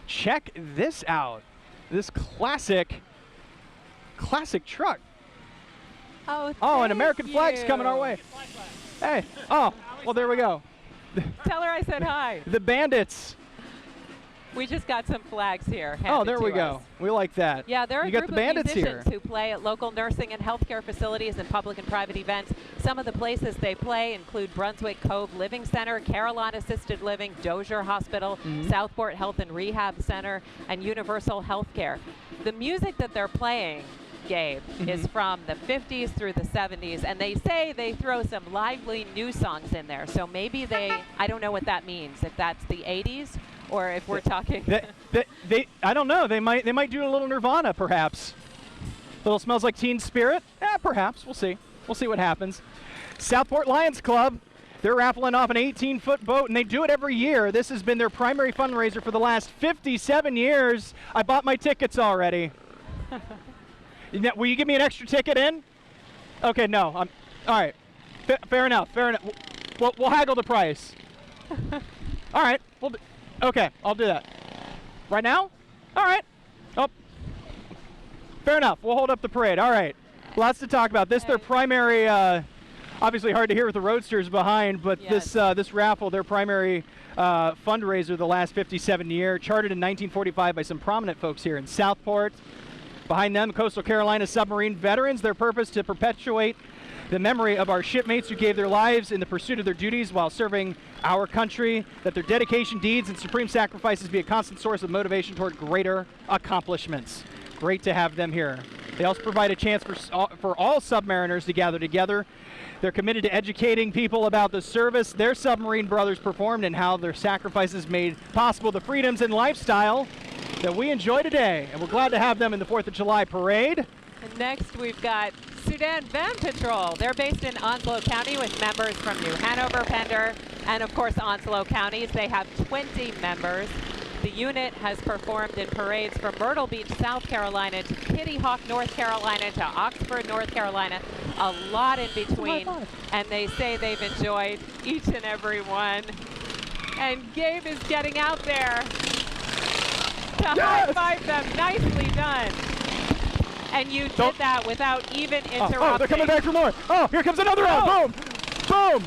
Check this out. This classic truck. Oh, an American flag's coming our way. Hey, well, there we go. Tell her I said hi. The Bandits. We just got some flags here. Oh, there we go. We like that. Yeah, there are you a got group the Bandits of musicians here who play at local nursing and healthcare facilities and public and private events. Some of the places they play include Brunswick Cove Living Center, Carolina Assisted Living, Dozier Hospital, Southport Health and Rehab Center, and Universal Healthcare. The music that they're playing, Gabe, is from the 50s through the 70s, and they say they throw some lively new songs in there. So maybe I don't know what that means, if that's the 80s or if we're talking. I don't know. They might do a little Nirvana, perhaps. Little Smells Like Teen Spirit? Perhaps. We'll see. We'll see what happens. Southport Lions Club. They're raffling off an 18-foot boat, and they do it every year. This has been their primary fundraiser for the last 57 years. I bought my tickets already. Will you give me an extra ticket in? Okay, no. All right. Fair enough. Fair enough. We'll haggle the price. All right. Okay, I'll do that. Right now? All right. Oh. Fair enough. We'll hold up the parade. All right. Lots to talk about. This their primary. Obviously hard to hear with the Roadsters behind, but this raffle, their primary fundraiser the last 57 years, charted in 1945 by some prominent folks here in Southport. Behind them, Coastal Carolina submarine veterans. Their purpose to perpetuate the memory of our shipmates who gave their lives in the pursuit of their duties while serving our country, that their dedication, deeds, and supreme sacrifices be a constant source of motivation toward greater accomplishments. Great to have them here. They also provide a chance for all submariners to gather together. They're committed to educating people about the service their submarine brothers performed and how their sacrifices made possible the freedoms and lifestyle that we enjoy today. And we're glad to have them in the 4th of July parade. And next we've got Sudan Van Patrol. They're based in Onslow County with members from New Hanover, Pender, and of course Onslow counties. They have 20 members. The unit has performed in parades from Myrtle Beach, South Carolina to Kitty Hawk, North Carolina to Oxford, North Carolina, a lot in between. And they say they've enjoyed each and every one. And Gabe is getting out there to high-five them. Nicely done. And you did that without even interrupting. Oh, they're coming back for more. Oh, here comes another round. Boom. Boom.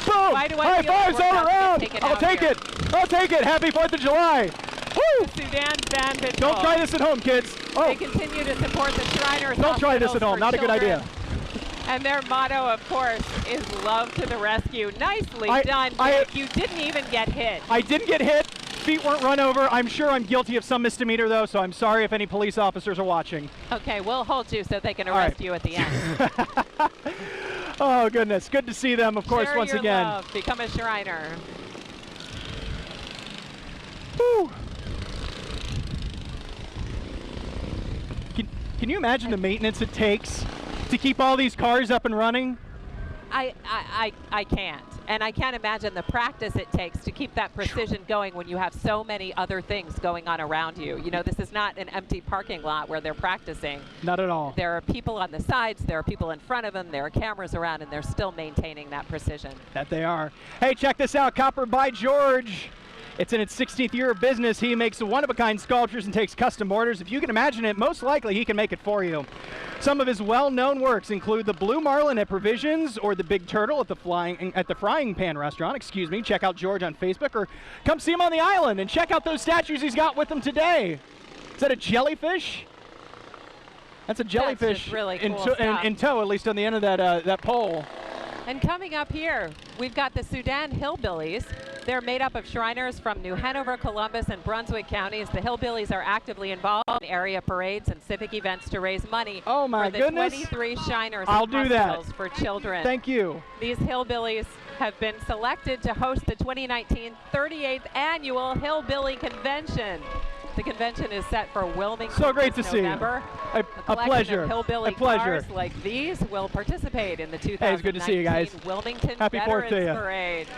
Boom. Why do I high feel fives like all around. I'll take here? it. I'll take it. Happy 4th of July. Woo. Sudan Van Patrol. Don't try this at home, kids. Oh. They continue to support the Shriners. Don't try this at home. Not a good idea. And their motto, of course, is love to the rescue. Nicely done, Nick. You didn't even get hit. I didn't get hit. feet weren't run over. I'm sure I'm guilty of some misdemeanor, though, so I'm sorry if any police officers are watching. Okay, we'll hold you so they can arrest you at the end. Oh, goodness. Good to see them, of course, Share once your again. love. Become a Shriner. Woo. Can you imagine the maintenance it takes to keep all these cars up and running? I can't. And I can't imagine the practice it takes to keep that precision going when you have so many other things going on around you. You know, this is not an empty parking lot where they're practicing. Not at all. There are people on the sides, there are people in front of them, there are cameras around, and they're still maintaining that precision. That they are. Hey, check this out. Copper by George. It's in its 16th year of business. He makes one-of-a-kind sculptures and takes custom orders. If you can imagine it, most likely he can make it for you. Some of his well-known works include the Blue Marlin at Provisions or the Big Turtle at the Frying Pan Restaurant. Excuse me. Check out George on Facebook or come see him on the island and check out those statues he's got with him today. Is that a jellyfish? That's a jellyfish. That's just really cool in tow, at least on the end of that pole. And coming up here, we've got the Sudan Hillbillies. They're made up of Shriners from New Hanover, Columbus, and Brunswick counties. The Hillbillies are actively involved in area parades and civic events to raise money for the goodness. 23 Shriners I'll and do that. hospitals for children. Thank you. These Hillbillies have been selected to host the 2019 38th Annual Hillbilly Convention. The convention is set for Wilmington so great to November. See you. A pleasure. Of hillbilly a pleasure. cars like these will participate in the 2019 hey, it's good to see you guys. Wilmington Happy Veterans 4th to you. Parade.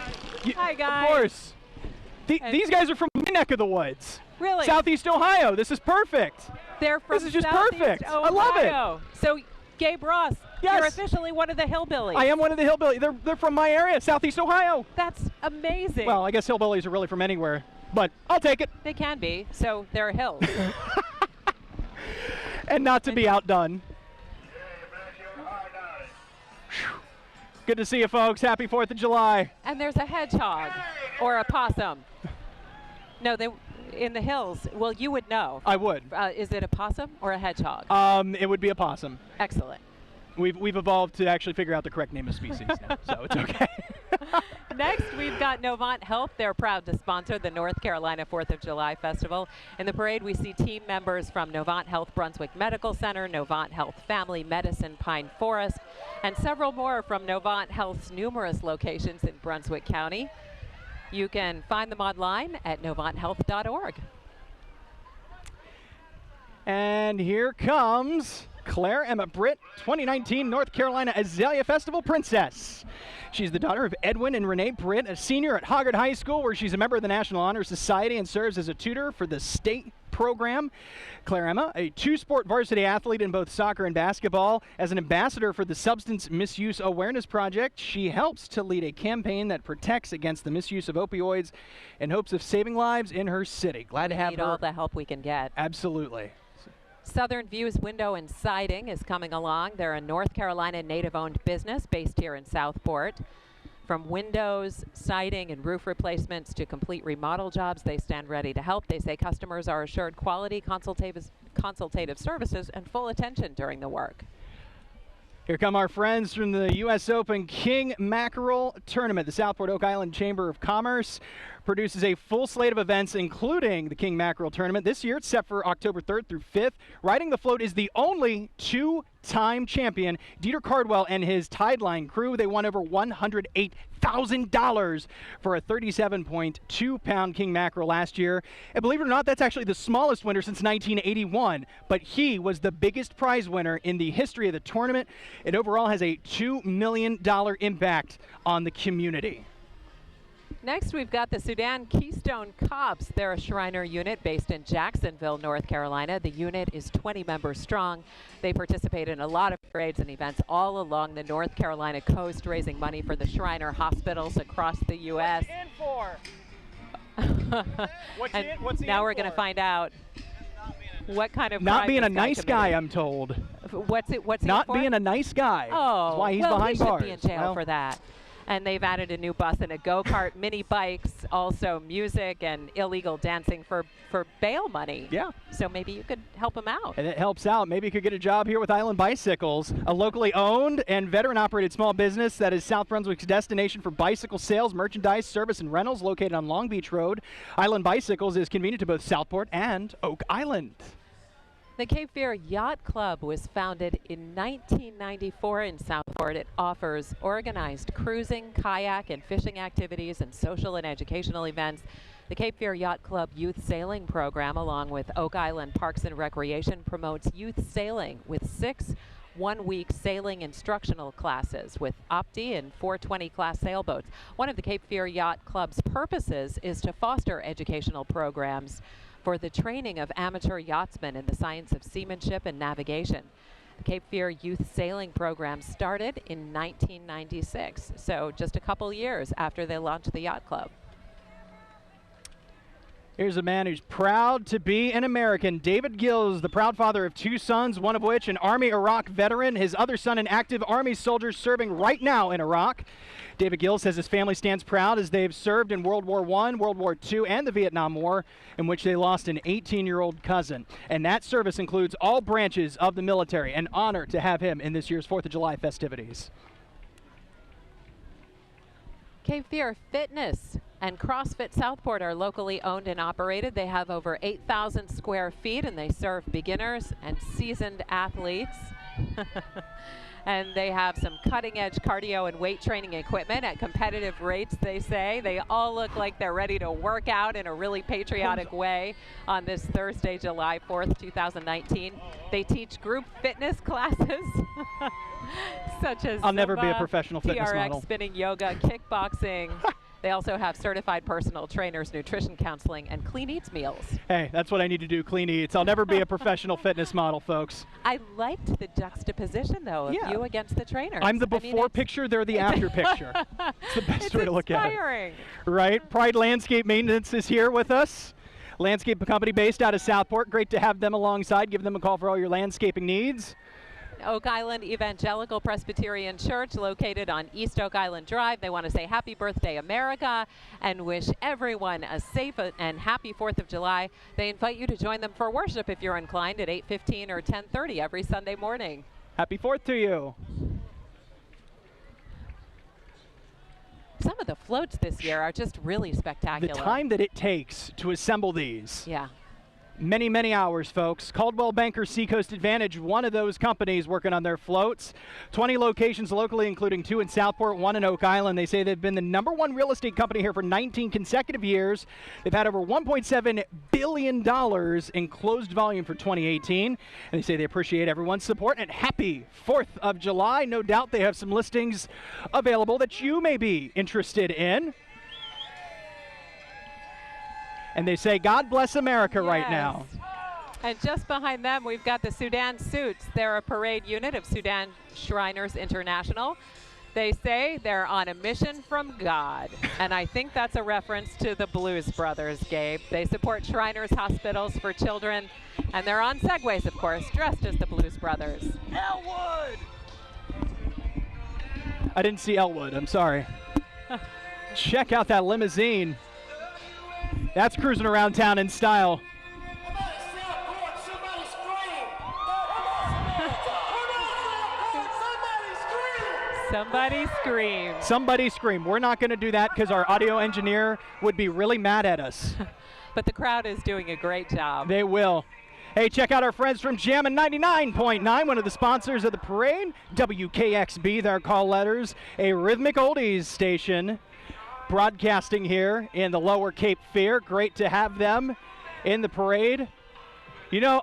Hi, guys. Of course. These guys are from my neck of the woods. Really? Southeast Ohio. This is perfect. They're from This is just Southeast perfect. Ohio. I love it. So, Gabe Ross, yes. you're officially one of the hillbillies. I am one of the hillbillies. They're from my area, Southeast Ohio. That's amazing. Well, I guess hillbillies are really from anywhere, but I'll take it. They can be, so they're hills. And not to be outdone. Good to see you, folks. Happy 4th of July. And there's a hedgehog or a possum. No, they in the hills. Well, you would know. I would. Is it a possum or a hedgehog? It would be a possum. Excellent. We've evolved to actually figure out the correct name of species now, so it's okay. Next, we've got Novant Health. They're proud to sponsor the North Carolina 4th of July Festival. In the parade, we see team members from Novant Health Brunswick Medical Center, Novant Health Family Medicine Pine Forest, and several more from Novant Health's numerous locations in Brunswick County. You can find them online at novanthealth.org. And here comes Claire Emma Britt, 2019 North Carolina Azalea Festival Princess. She's the daughter of Edwin and Renee Britt, a senior at Hoggard High School, where she's a member of the National Honor Society and serves as a tutor for the state program. Claire Emma, a two-sport varsity athlete in both soccer and basketball. As an ambassador for the Substance Misuse Awareness Project, she helps to lead a campaign that protects against the misuse of opioids in hopes of saving lives in her city. Glad to have her. Need all the help we can get. Absolutely. Southern Views Window and Siding is coming along. They're a North Carolina native-owned business based here in Southport. From windows, siding, and roof replacements to complete remodel jobs, they stand ready to help. They say customers are assured quality consultative services and full attention during the work. Here come our friends from the U.S. Open King Mackerel Tournament. The Southport Oak Island Chamber of Commerce produces a full slate of events, including the King Mackerel Tournament. This year, it's set for October 3rd through 5th. Riding the float is the only two-time champion, Dieter Cardwell and his Tideline crew. They won over $108,000 for a 37.2-pound king mackerel last year. And believe it or not, that's actually the smallest winner since 1981. But he was the biggest prize winner in the history of the tournament. It overall has a $2 million impact on the community. Next, we've got the Sudan Keystone Cops. They're a Shriner unit based in Jacksonville, North Carolina. The unit is 20 members strong. They participate in a lot of parades and events all along the North Carolina coast, raising money for the Shriner hospitals across the U.S. What's now we're going to find out what kind of not being a this guy nice committed. guy, I'm told. What's not it for? being a nice guy. Oh, That's why he's well, behind he bars. should be in jail for that. And they've added a new bus and a go-kart, mini bikes, also music and illegal dancing for bail money. Yeah. So maybe you could help them out. And it helps out. Maybe you could get a job here with Island Bicycles, a locally owned and veteran-operated small business that is South Brunswick's destination for bicycle sales, merchandise, service, and rentals, located on Long Beach Road. Island Bicycles is convenient to both Southport and Oak Island. The Cape Fear Yacht Club was founded in 1994 in Southport. It offers organized cruising, kayak, and fishing activities and social and educational events. The Cape Fear Yacht Club Youth Sailing Program, along with Oak Island Parks and Recreation, promotes youth sailing with 6 one-week sailing instructional classes with Opti and 420 class sailboats. One of the Cape Fear Yacht Club's purposes is to foster educational programs for the training of amateur yachtsmen in the science of seamanship and navigation. The Cape Fear Youth Sailing Program started in 1996, so just a couple years after they launched the yacht club. Here's a man who's proud to be an American. David Gills, the proud father of 2 sons, one of which an Army Iraq veteran, his other son an active Army soldier serving right now in Iraq. David Gills says his family stands proud as they've served in World War I, World War II, and the Vietnam War, in which they lost an 18-year-old cousin. And that service includes all branches of the military. An honor to have him in this year's 4th of July festivities. Cape Fear Fitness and CrossFit Southport are locally owned and operated. They have over 8,000 square feet, and they serve beginners and seasoned athletes. And they have some cutting-edge cardio and weight training equipment at competitive rates, they say. They all look like they're ready to work out in a really patriotic way on this Thursday, July 4th, 2019. They teach group fitness classes, such as I'll never be a professional fitness TRX, model. spinning, yoga, kickboxing. They also have certified personal trainers, nutrition counseling, and clean eats meals. Hey, that's what I need to do, clean eats. I'll never be a professional fitness model, folks. I liked the juxtaposition, though, of you against the trainers. I'm the before picture, they're the after picture. It's the best way to look at it. Right? Pride Landscape Maintenance is here with us. Landscape company based out of Southport. Great to have them alongside. Give them a call for all your landscaping needs. Oak Island Evangelical Presbyterian Church, located on East Oak Island Drive. They want to say happy birthday, America, and wish everyone a safe and happy 4th of July. They invite you to join them for worship if you're inclined at 8:15 or 10:30 every Sunday morning. Happy 4th to you. Some of the floats this year are just really spectacular. The time that it takes to assemble these. Yeah. Many, many hours, folks. Coldwell Banker Seacoast Advantage, one of those companies working on their floats. 20 locations locally, including 2 in Southport, 1 in Oak Island. They say they've been the #1 real estate company here for 19 consecutive years. They've had over $1.7 billion in closed volume for 2018. And they say they appreciate everyone's support. And happy 4th of July. No doubt they have some listings available that you may be interested in. And they say, God bless America right now. And just behind them, we've got the Sudan Suits. They're a parade unit of Sudan Shriners International. They say they're on a mission from God. And I think that's a reference to the Blues Brothers, Gabe. They support Shriners hospitals for children. And they're on Segways, of course, dressed as the Blues Brothers. Elwood! I didn't see Elwood, I'm sorry. Check out that limousine. That's cruising around town in style. Somebody scream. Somebody scream. We're not going to do that because our audio engineer would be really mad at us. But the crowd is doing a great job. They will. Hey, check out our friends from Jammin' 99.9, one of the sponsors of the parade. WKXB, their call letters, a rhythmic oldies station. Broadcasting here in the Lower Cape Fear. Great to have them in the parade. You know,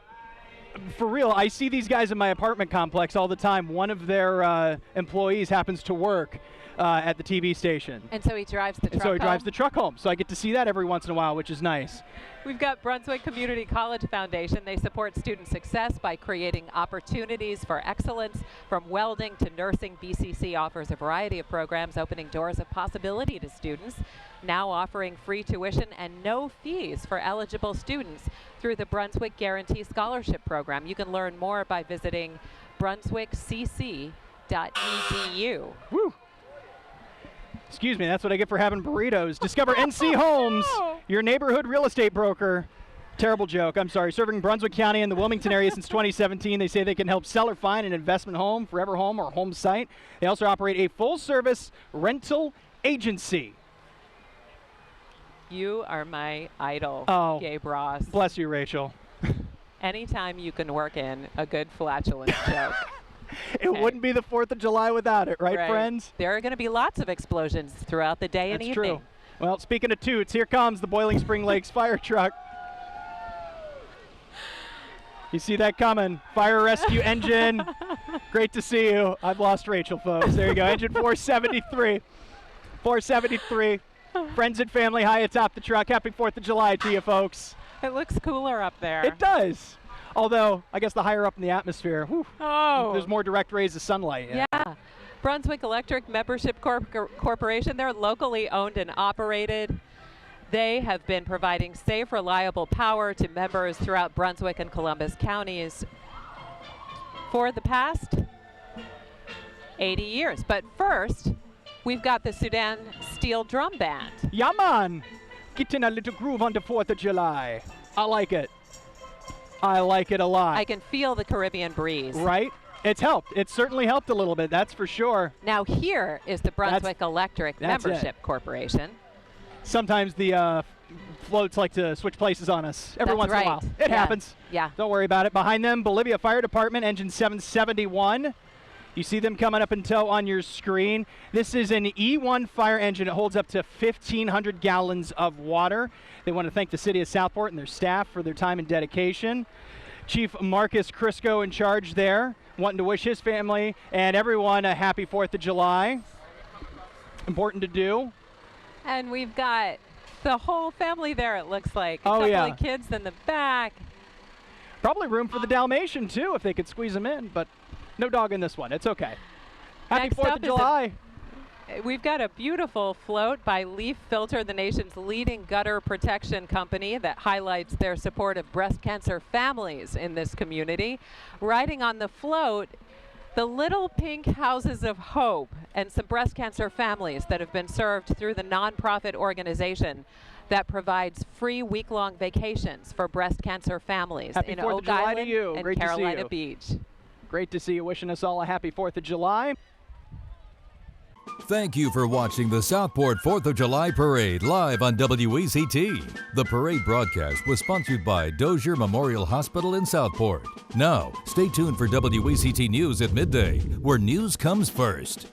for real, I see these guys in my apartment complex all the time. One of their employees happens to work at the TV station. And so he drives the truck And so he home? drives the truck home. So I get to see that every once in a while, which is nice. We've got Brunswick Community College Foundation. They support student success by creating opportunities for excellence. From welding to nursing, BCC offers a variety of programs, opening doors of possibility to students. Now offering free tuition and no fees for eligible students through the Brunswick Guarantee Scholarship Program. You can learn more by visiting brunswickcc.edu. Woo! Excuse me, that's what I get for having burritos. Discover NC Homes, your neighborhood real estate broker. Terrible joke, I'm sorry. Serving Brunswick County and the Wilmington area since 2017. They say they can help sell or find an investment home, forever home, or home site. They also operate a full-service rental agency. You are my idol, Gabe Ross. Bless you, Rachel. Anytime you can work in a good flatulence joke. It wouldn't be the 4th of July without it, right, friends? There are going to be lots of explosions throughout the day and evening. That's true. Well, speaking of toots, here comes the Boiling Spring Lakes fire truck. You see that coming. Fire rescue engine. Great to see you. I've lost Rachel, folks. There you go. Engine 473. 473. Friends and family high atop the truck. Happy 4th of July to you, folks. It looks cooler up there. It does. Although, I guess the higher up in the atmosphere, there's more direct rays of sunlight. Yeah. Brunswick Electric Membership Corporation, they're locally owned and operated. They have been providing safe, reliable power to members throughout Brunswick and Columbus counties for the past 80 years. But first, we've got the Sudan Steel Drum Band. Yeah, man. Getting a little groove on the 4th of July. I like it. I like it a lot. I can feel the Caribbean breeze. Right? It's helped. It's certainly helped a little bit, that's for sure. Now here is the Brunswick Electric Membership Corporation. Sometimes the floats like to switch places on us every once in a while. It happens. Yeah. Don't worry about it. Behind them, Bolivia Fire Department, engine 771. You see them coming up in tow on your screen. This is an E1 fire engine. It holds up to 1,500 gallons of water. They want to thank the city of Southport and their staff for their time and dedication. Chief Marcus Crisco in charge there, wanting to wish his family and everyone a happy 4th of July. Important to do. And we've got the whole family there, it looks like. A couple of kids in the back. Probably room for the Dalmatian, too, if they could squeeze them in, but no dog in this one. It's okay. Happy 4th of July. We've got a beautiful float by Leaf Filter, the nation's leading gutter protection company that highlights their support of breast cancer families in this community. Riding on the float, the Little Pink Houses of Hope and some breast cancer families that have been served through the nonprofit organization that provides free week-long vacations for breast cancer families in Oak Island and Carolina Beach. Great to see you. Wishing us all a happy 4th of July. Thank you for watching the Southport 4th of July Parade live on WECT. The parade broadcast was sponsored by Dozier Memorial Hospital in Southport. Now, stay tuned for WECT News at midday, where news comes first.